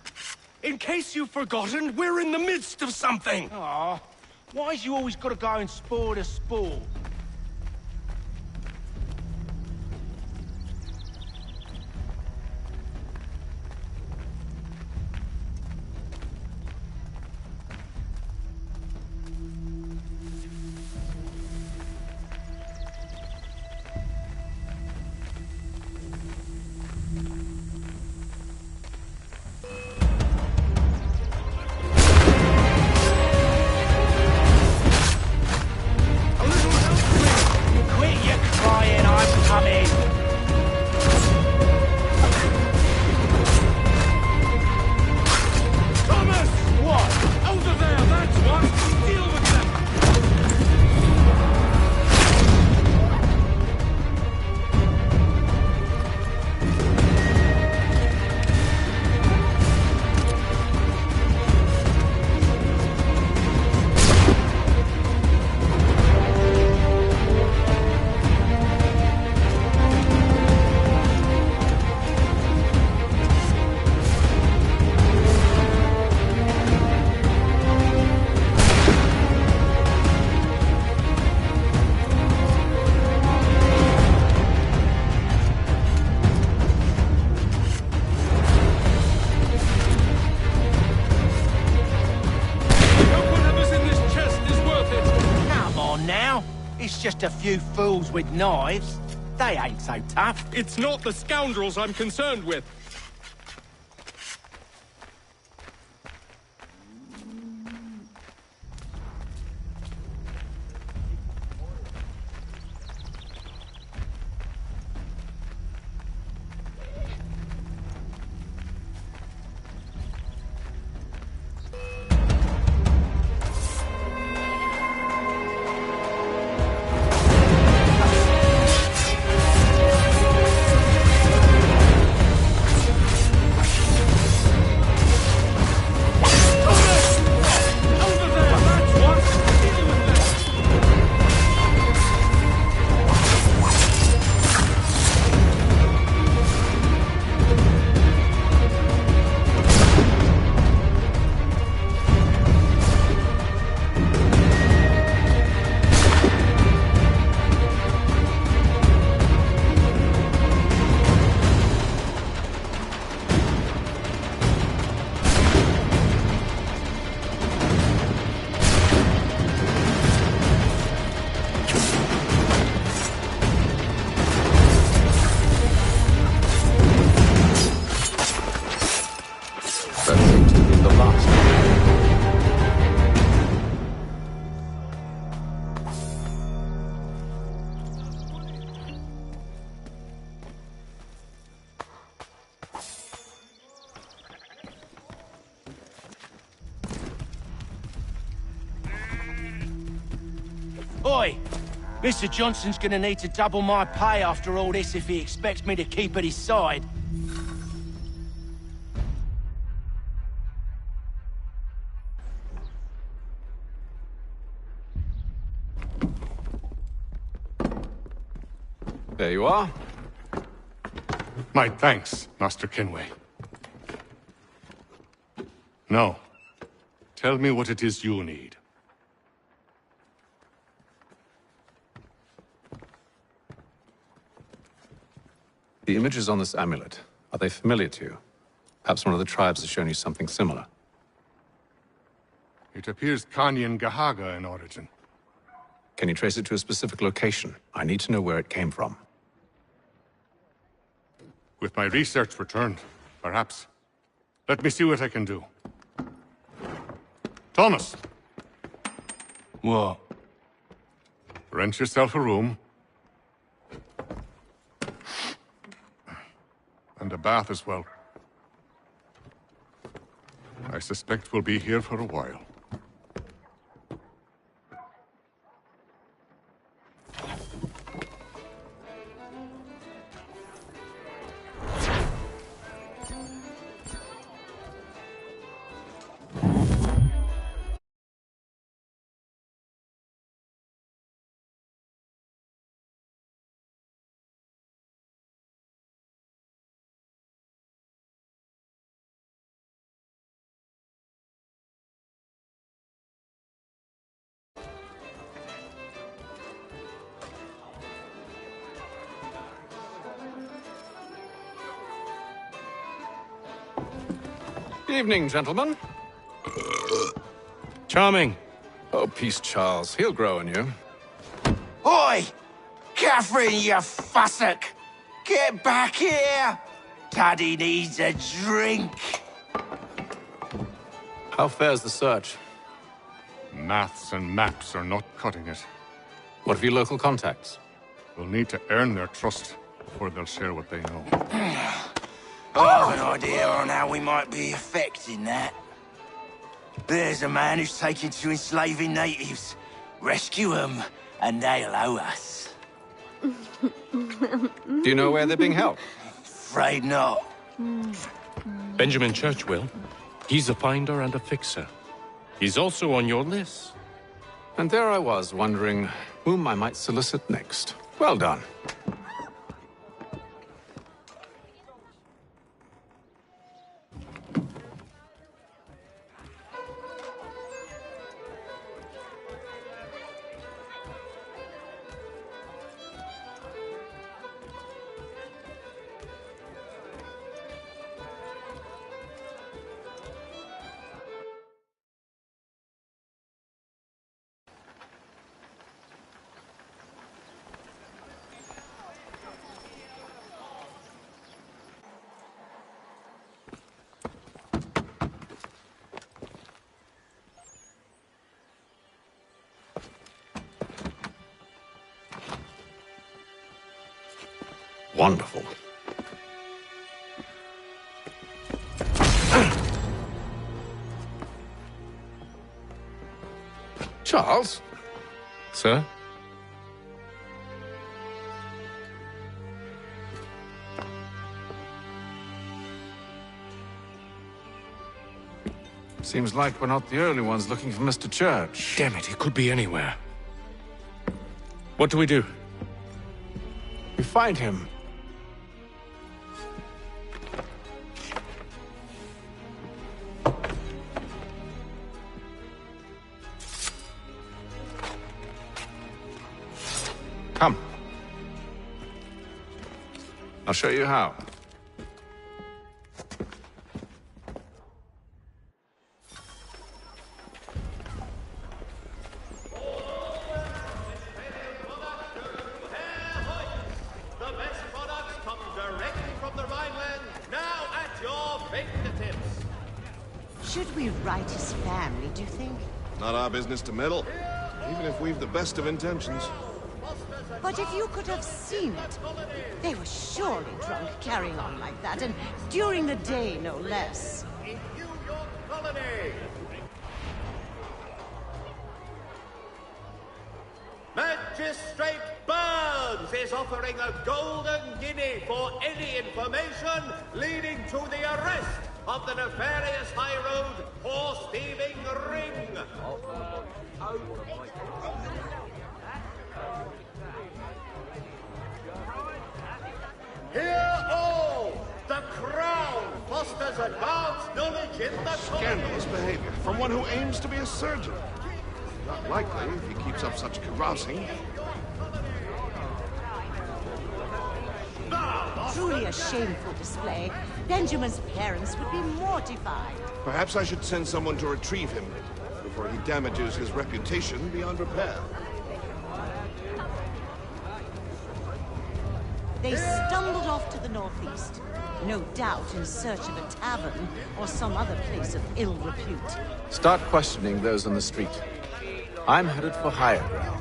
In case you've forgotten, we're in the midst of something. Aw, why's you always got to go and spoil the sport? Just a few fools with knives. They ain't so tough. It's not the scoundrels I'm concerned with. Oi! Mr. Johnson's gonna need to double my pay after all this if he expects me to keep at his side. There you are. My thanks, Master Kenway. Now, tell me what it is you need. The images on this amulet, are they familiar to you? Perhaps one of the tribes has shown you something similar. It appears Kanyan Gahaga in origin. Can you trace it to a specific location? I need to know where it came from. With my research returned, perhaps. Let me see what I can do. Thomas! What? Rent yourself a room. And a bath as well. I suspect we'll be here for a while. Evening, gentlemen. Charming. Oh, peace, Charles. He'll grow on you. Oi! Catherine, you fussock! Get back here! Daddy needs a drink. How fares the search? Maths and maps are not cutting it. What of your local contacts? We'll need to earn their trust before they'll share what they know. I have an idea on how we might be affecting that. There's a man who's taken to enslaving natives. Rescue them, and they'll owe us. Do you know where they're being held? Afraid not. Benjamin Churchwill. He's a finder and a fixer. He's also on your list. And there I was, wondering whom I might solicit next. Well done. Wonderful. Charles? Sir? Seems like we're not the only ones looking for Mr. Church. Damn it, he could be anywhere. What do we do? We find him. Come. I'll show you how. Should we write his family, do you think? Not our business to meddle, even if we've the best of intentions. But if you could have seen it, they were surely drunk carrying on like that, and during the day, no less. In New York colony! Magistrate Burns is offering a golden guinea for any information leading to the arrest of the nefarious high road horse thieving ring. Hear all! The Crown fosters advanced knowledge in the Scandalous behavior from one who aims to be a surgeon. Not likely if he keeps up such carousing. Truly a shameful display. Benjamin's parents would be mortified. Perhaps I should send someone to retrieve him before he damages his reputation beyond repair. They stumbled off to the northeast, no doubt in search of a tavern or some other place of ill repute. Start questioning those on the street. I'm headed for higher ground.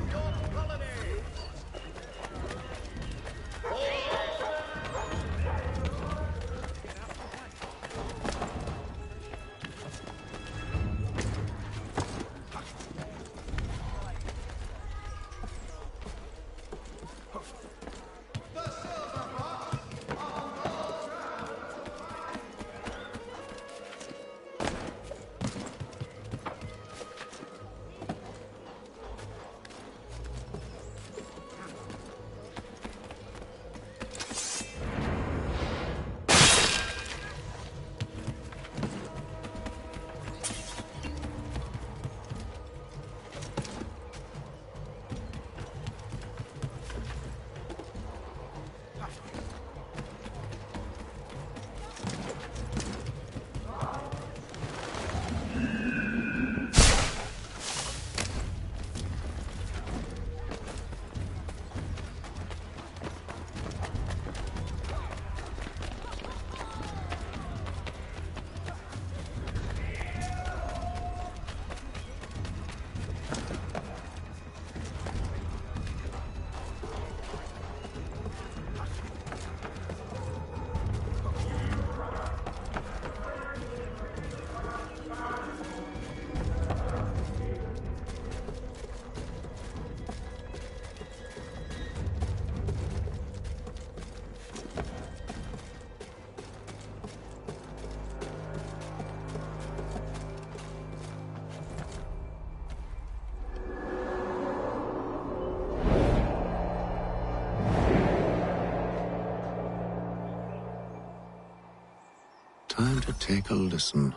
Time to take a listen.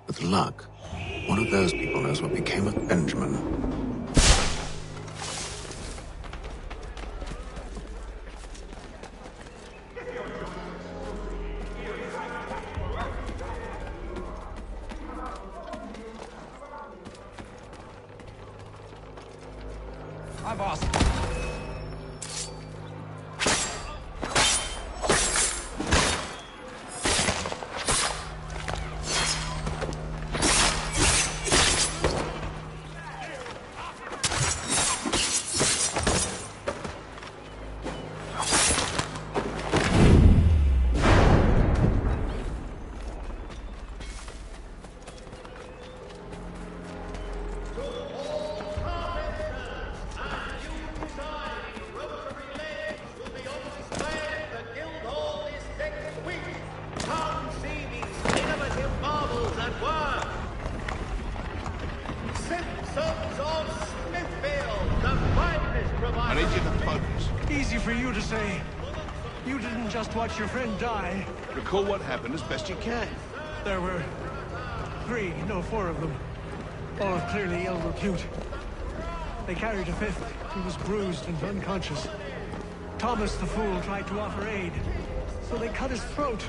With luck, one of those people knows what became of Benjamin. Hi, boss. I need you to focus. Easy for you to say. You didn't just watch your friend die. Recall what happened as best you can. There were four of them. All of clearly ill repute. They carried a fifth. He was bruised and unconscious. Thomas the fool tried to offer aid, so they cut his throat.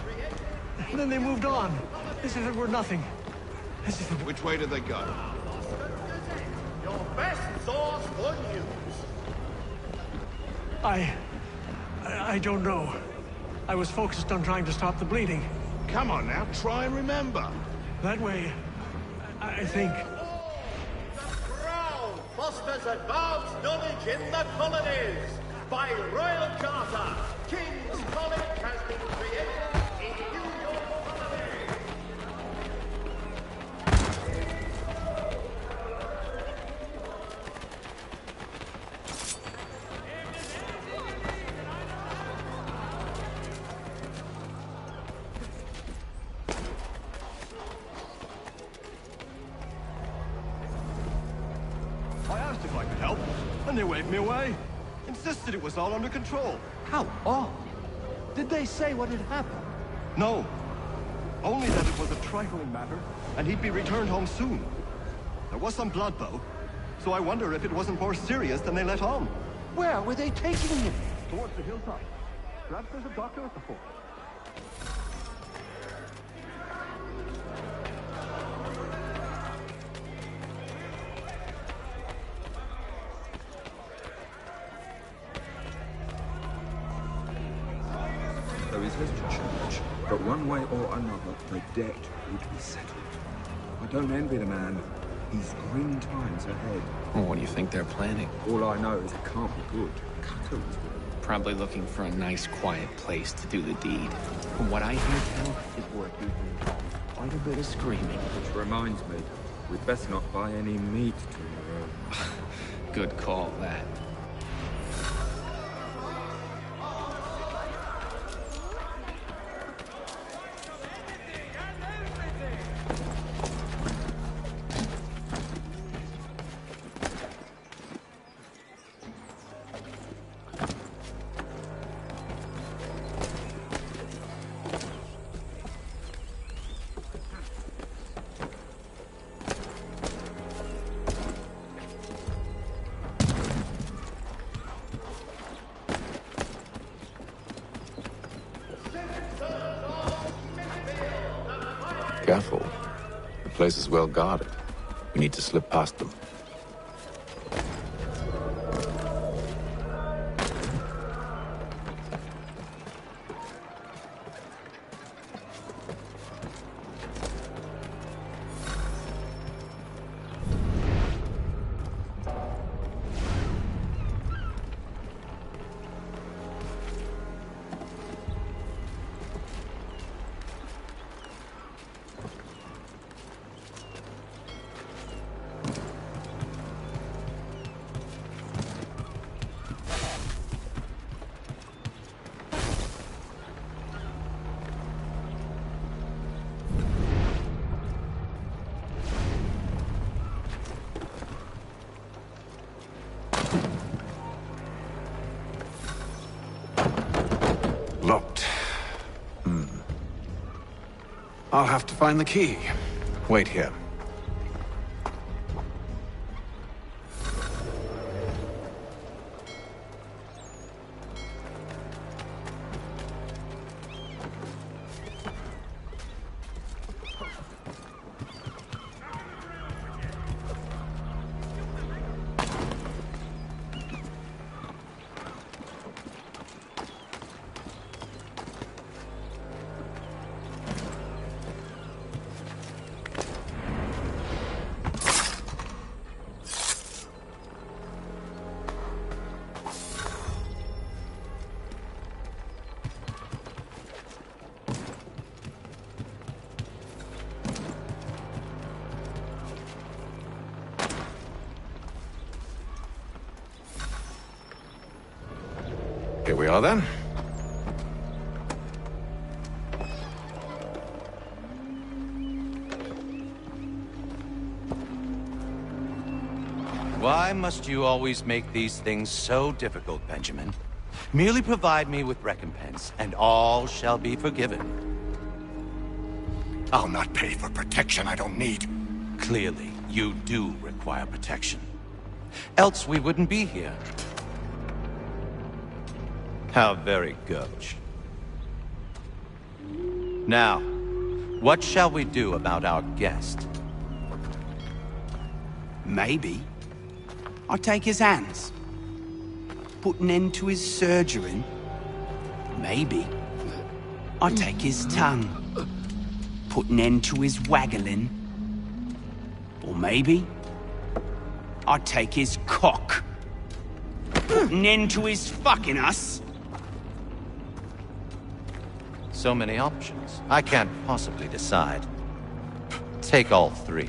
And then they moved on, as if it were nothing. As if it... Which way did they go? Your best source for news. I don't know. I was focused on trying to stop the bleeding. Come on now, try and remember. That way, I think. The Crown fosters advanced knowledge in the colonies. By royal charter, King's College has been created in New York Colony. I could help, and they waved me away. Insisted it was all under control. How odd. Did they say what had happened? No. Only that it was a trifling matter, and he'd be returned home soon. There was some blood, though, so I wonder if it wasn't more serious than they let on. Where were they taking him? Towards the hilltop. Perhaps there's a doctor at the fort. There is little change, but one way or another, the debt would be settled. I don't envy the man. He's grim times ahead. Well, what do you think they're planning? All I know is it can't be good. Cutter is good. Probably looking for a nice, quiet place to do the deed. From what I hear tell, is worth quite a bit of screaming. Which reminds me, we'd best not buy any meat tomorrow. Good call, that. Careful. The place is well guarded. We need to slip past them. Locked. I'll have to find the key. Wait here. Here we are, then. Why must you always make these things so difficult, Benjamin? Merely provide me with recompense, and all shall be forgiven. I'll not pay for protection I don't need. Clearly, you do require protection. Else we wouldn't be here. How very gauche. Now, what shall we do about our guest? Maybe I take his hands, put an end to his surgering. Maybe I take his tongue, put an end to his waggling. Or maybe I take his cock, put an end to his fucking us. So many options. I can't possibly decide. Take all three.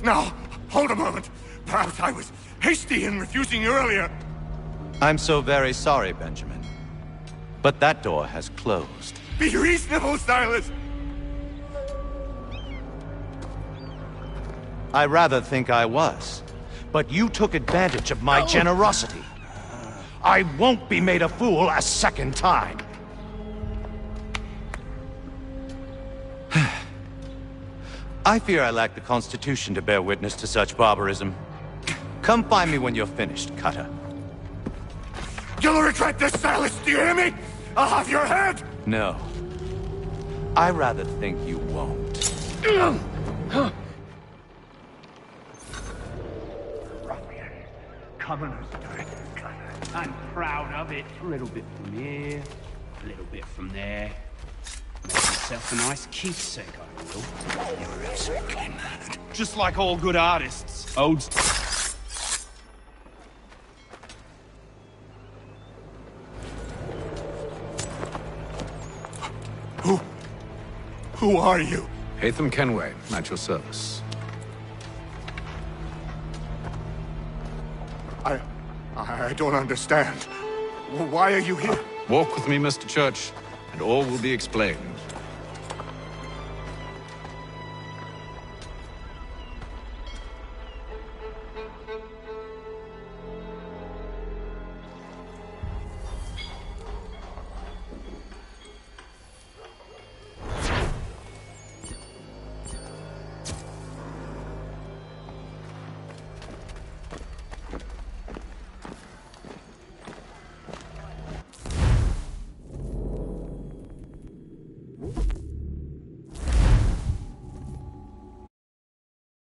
Now, hold a moment. Perhaps I was hasty in refusing you earlier. I'm so very sorry, Benjamin. But that door has closed. Be reasonable, Silas! I rather think I was. but you took advantage of my generosity. I won't be made a fool a second time. I fear I lack the constitution to bear witness to such barbarism. Come find me when you're finished, Cutter. You'll regret this, Silas, do you hear me? I'll have your head! No. I rather think you won't. Commoners do it. I'm proud of it. A little bit from here, a little bit from there. Make myself a nice keepsake, I will. You're absolutely mad. Just like all good artists. Who are you? Hatham Kenway, at your service. I don't understand. Why are you here? Walk with me, Mr. Church, and all will be explained.